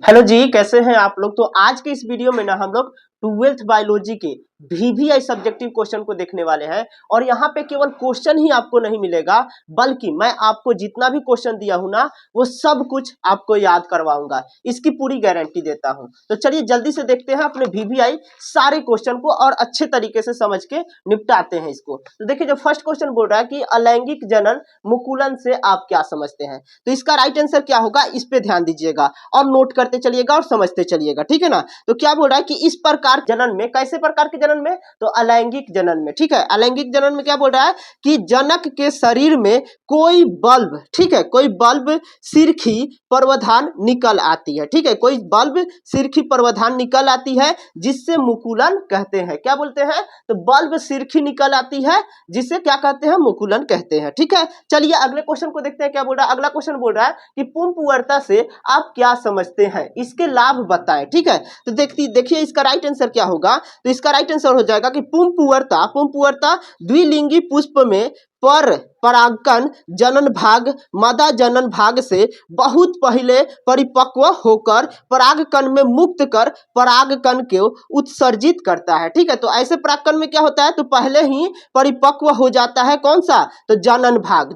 Hello जी, कैसे हैं आप लोग। तो आज के इस वीडियो में ना हम लोग 12th बायोलॉजी के VVI सब्जेक्टिव क्वेश्चन को देखने वाले हैं। और यहाँ पे केवल क्वेश्चन ही आपको नहीं मिलेगा, बल्कि मैं आपको जितना भी क्वेश्चन दिया हूँ ना वो सब कुछ आपको याद करवाऊंगा, इसकी पूरी गारंटी देता हूँ। तो चलिए जल्दी से देखते हैं अपने VVI सारे क्वेश्चन को और अच्छे तरीके से समझ के निपटाते हैं इसको। तो देखिए जो फर्स्ट क्वेश्चन बोल रहा है कि अलैंगिक जनन मुकुलन से आप क्या समझते हैं, तो इसका राइट आंसर क्या होगा, इस पे ध्यान दीजिएगा और नोट करते चलिएगा और समझते चलिएगा, ठीक है ना। तो क्या बोल रहा है कि इस प्रकार जनन में, कैसे प्रकार के जनन में, तो अलैंगिक जनन में, ठीक है। अलैंगिक जनन में क्या बोल रहा है कि जनक के शरीर में कोई बल्ब, ठीक है, कोई बल्ब सिरखी पर्वधान निकल आती है, ठीक है, कोई बल्ब सिरखी पर्वधान निकल आती है जिससे मुकुलन कहते हैं। क्या बोलते हैं, तो बल्ब सिरखी निकल आती है जिसे क्या कहते हैं, मुकुलन कहते हैं, ठीक है। चलिए अगले क्वेश्चन को देखते हैं क्या बोल रहा है। अगला क्वेश्चन बोल रहा है कि पुंपवर्ता से आप क्या समझते हैं, इसके लाभ बताएं, ठीक है। तो देखिए इसका राइट आंसर क्या होगा, तो इसका राइट आंसर हो जाएगा कि पुंपवर्ता द्विलिंगी पुष्प में परागकण जनन भाग मादा जनन भाग से बहुत पहले परिपक्व होकर परागकण में मुक्त कर परागकण को उत्सर्जित करता है, ठीक है। तो ऐसे परागकण में क्या होता है, तो पहले ही परिपक्व हो जाता है, कौन सा, तो जनन भाग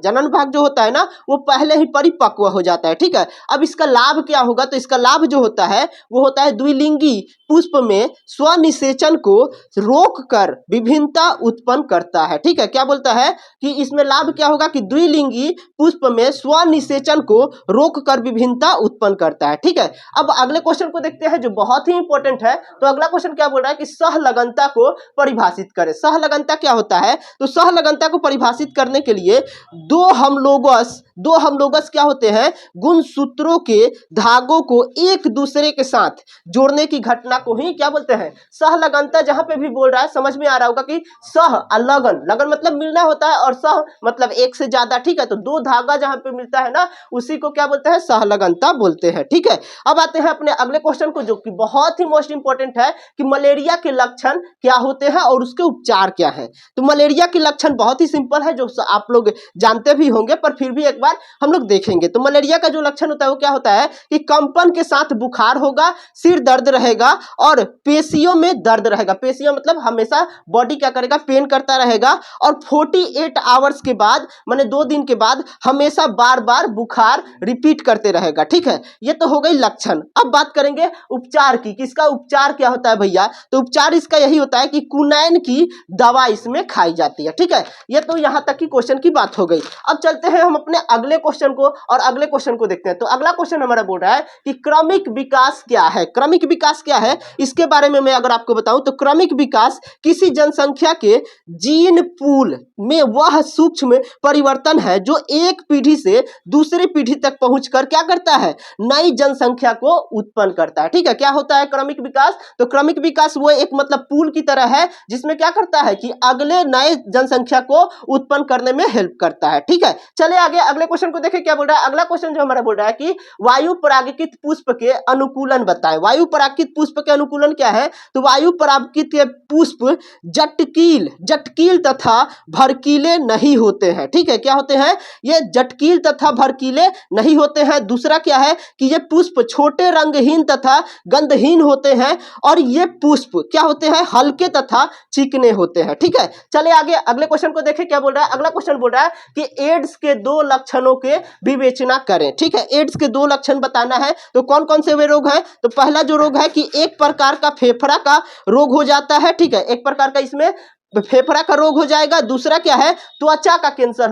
जो होता है ना वो पहले ही परिपक्व हो जाता है, ठीक है। अब इसका लाभ क्या होगा, तो इसका लाभ जो होता है वो होता है द्विलिंगी पुष्प में स्वनिषेचन को रोककर विभिन्नता उत्पन्न करता है, ठीक है। क्या बोलता है कि इसमें लाभ क्या होगा कि द्विलिंगी पुष्प में स्वनिषेचन को रोककर विभिन्नता उत्पन्न करता है, ठीक है। अब अगले क्वेश्चन को देखते हैं जो बहुत ही इंपॉर्टेंट है। तो अगला क्वेश्चन क्या बोल रहा है कि सहलगनता को परिभाषित करें। सहलगनता क्या होता है, तो सहलगनता को परिभाषित करने के लिए दो होमोलोगस क्या होते हैं, गुणसूत्रों के धागों को एक दूसरे के साथ जोड़ने की घटना को ही क्या बोलते हैं, सहलगनता। जहां पे भी बोल रहा है समझ में आ रहा होगा कि सह लगन मतलब मिलना होता है और सह मतलब एक से ज्यादा, ठीक है। तो दो धागा जहां पे मिलता है ना उसी को क्या बोलते हैं, सहलगनता बोलते हैं, ठीक है। अब आते हैं अपने अगले क्वेश्चन को जो कि बहुत ही मोस्ट इंपॉर्टेंट है कि मलेरिया के लक्षण क्या होते हैं और उसके उपचार क्या है। तो मलेरिया के लक्षण बहुत ही सिंपल है, जो आप लोग जानते भी होंगे, पर फिर भी एक बार हम लोग देखेंगे। तो मलेरिया का जो लक्षण होता है वो क्या होता है कि कंपन के साथ बुखार होगा, सिर दर्द रहेगा और पेशियों में दर्द रहेगा। पेशियों मतलब हमेशा बॉडी क्या करेगा, पेन करता रहेगा और 48 आवर्स के बाद माने 2 दिन के बाद हमेशा बार बार बुखार रिपीट करते रहेगा, ठीक है। ये तो हो गई लक्षण। अब बात करेंगे उपचार की, किसका उपचार क्या होता है भैया, तो उपचार इसका यही होता है कि कुनैन की दवा इसमें खाई जाती है, ठीक है। ये तो यहां तक की क्वेश्चन की बात हो गई। अब चलते हैं हम अपने अगले क्वेश्चन को और अगले क्वेश्चन को देखते हैं। तो अगला क्वेश्चन हमारा बोल रहा है कि क्रमिक विकास क्या है। क्रमिक विकास क्या है इसके बारे में मैं अगर आपको बताऊं तो क्रमिक विकास किसी जनसंख्या के जीन पूल में वह सूक्ष्म परिवर्तन है जो एक पीढ़ी से दूसरी पीढ़ी तक पहुंचकर क्या करता है, नई जनसंख्या को उत्पन्न करता है, ठीक है। क्या होता है क्रमिक विकास, तो क्रमिक विकास वो एक मतलब पूल की तरह है जिसमें क्या करता है कि अगले नए जनसंख्या को उत्पन्न करने में हेल्प करता है, ठीक है। चले आगे अगले क्वेश्चन को देखें क्या बोल रहा है। अगला क्वेश्चन जो हमारा बोल रहा है कि वायु परागित पुष्प के अनुकूलन बताएं। वायु परागित पुष्प के अनुकूलन क्या है, तो वायु परागित के पुष्प जटकील तथा भड़कीले नहीं होते हैं, ठीक है। क्या होते हैं, ये जटकील तथा भड़कीले नहीं होते हैं। दूसरा क्या है कि ये पुष्प छोटे रंगहीन तथा गंधहीन होते हैं और ये पुष्प क्या होते हैं, हल्के तथा चिकने होते हैं, ठीक है। चले आगे अगले क्वेश्चन को देखें क्या बोल रहा है। अगला क्वेश्चन बोल रहा है कि एड्स के 2 लक्षणों के विवेचना करें, ठीक है। एड्स के 2 लक्षण बताना है, तो कौन कौन से वे रोग हैं, तो पहला जो रोग है कि एक प्रकार का फेफड़ा का रोग हो जाता है, ठीक है। एक प्रकार का इसमें फेफड़ा का रोग हो जाएगा। दूसरा क्या है, त्वचा का कैंसर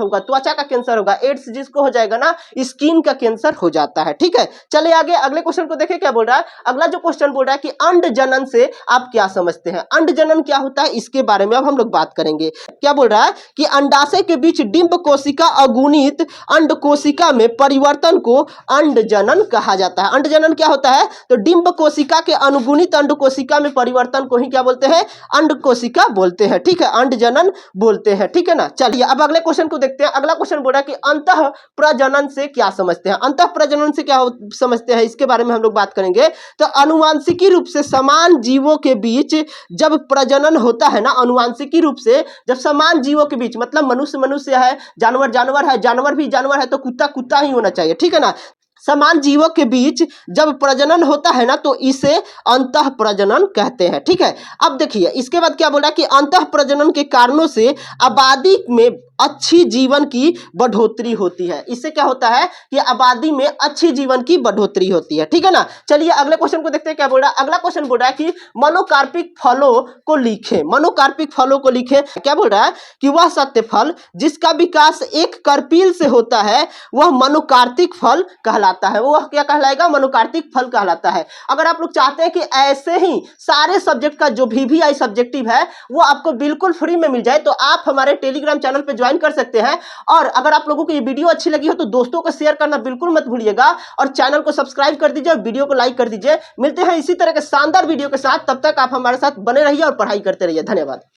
होगा, एड्स जिसको हो जाएगा ना स्किन का कैंसर हो जाता है, ठीक है। चले आगे अगले क्वेश्चन को देखें क्या बोल रहा है। अगला जो क्वेश्चन बोल रहा है कि अंड जनन से आप क्या समझते हैं। अंड जनन क्या होता है इसके बारे में अब हम लोग बात करेंगे। क्या बोल रहा है कि अंडाशय के बीच डिंब कोशिका अगुणित अंड कोशिका में परिवर्तन को अंड जनन कहा जाता है। अंड जनन क्या होता है, तो डिंब कोशिका के अनुगुणित अंड कोशिका में परिवर्तन को ही क्या बोलते हैं, अंड कोशिका बोलते हैं, ठीक है, अंड जनन बोलते हैं, ठीक है ना। चलिए अब अगले क्वेश्चन को देखते हैं। अगला क्वेश्चन बोल रहा है कि अंतः प्रजनन से क्या समझते हैं। अंतः प्रजनन से क्या समझते हैं इसके बारे में हम लोग बात करेंगे। तो अनुवांशिकी रूप से समान जीवों के बीच जब प्रजनन होता है ना, अनुवांशिकी रूप से जब समान जीवों के बीच मतलब मनुष्य है, जानवर है, जानवर भी जानवर है तो कुत्ता ही होना चाहिए, ठीक है ना। समान जीवों के बीच जब प्रजनन होता है ना, तो इसे अंतः प्रजनन कहते हैं। ठीक है, अब देखिए इसके बाद क्या बोला कि अंतः प्रजनन के कारणों से आबादी में अच्छी जीवन की बढ़ोतरी होती है। इससे क्या होता है कि आबादी में अच्छी जीवन की बढ़ोतरी होती है। ठीक है ना, चलिए अगले क्वेश्चन को देखते हैं क्या बोल रहा है। अगला क्वेश्चन बोल रहा है कि मनोकार्पिक फलों को लिखें। मनोकार्पिक फलों को लिखें, क्या बोल रहा है कि वह सत्य फल जिसका विकास एक कार्पिल से होता है वह मनोकार्तिक फल कहलाता है। वह क्या कहलाएगा? मनोकार्तिक फल कहलाता है। अगर आप लोग चाहते हैं कि ऐसे ही सारे सब्जेक्ट का जो VVI सब्जेक्टिव है वो आपको बिल्कुल फ्री में मिल जाए, तो आप हमारे टेलीग्राम चैनल पे ज्वाइन कर सकते हैं। और अगर आप लोगों को ये वीडियो अच्छी लगी हो तो दोस्तों को शेयर करना बिल्कुल मत भूलिएगा, और चैनल को सब्सक्राइब कर दीजिए और वीडियो को लाइक कर दीजिए। मिलते हैं इसी तरह के शानदार वीडियो के साथ, तब तक आप हमारे साथ बने रहिए और पढ़ाई करते रहिए। धन्यवाद।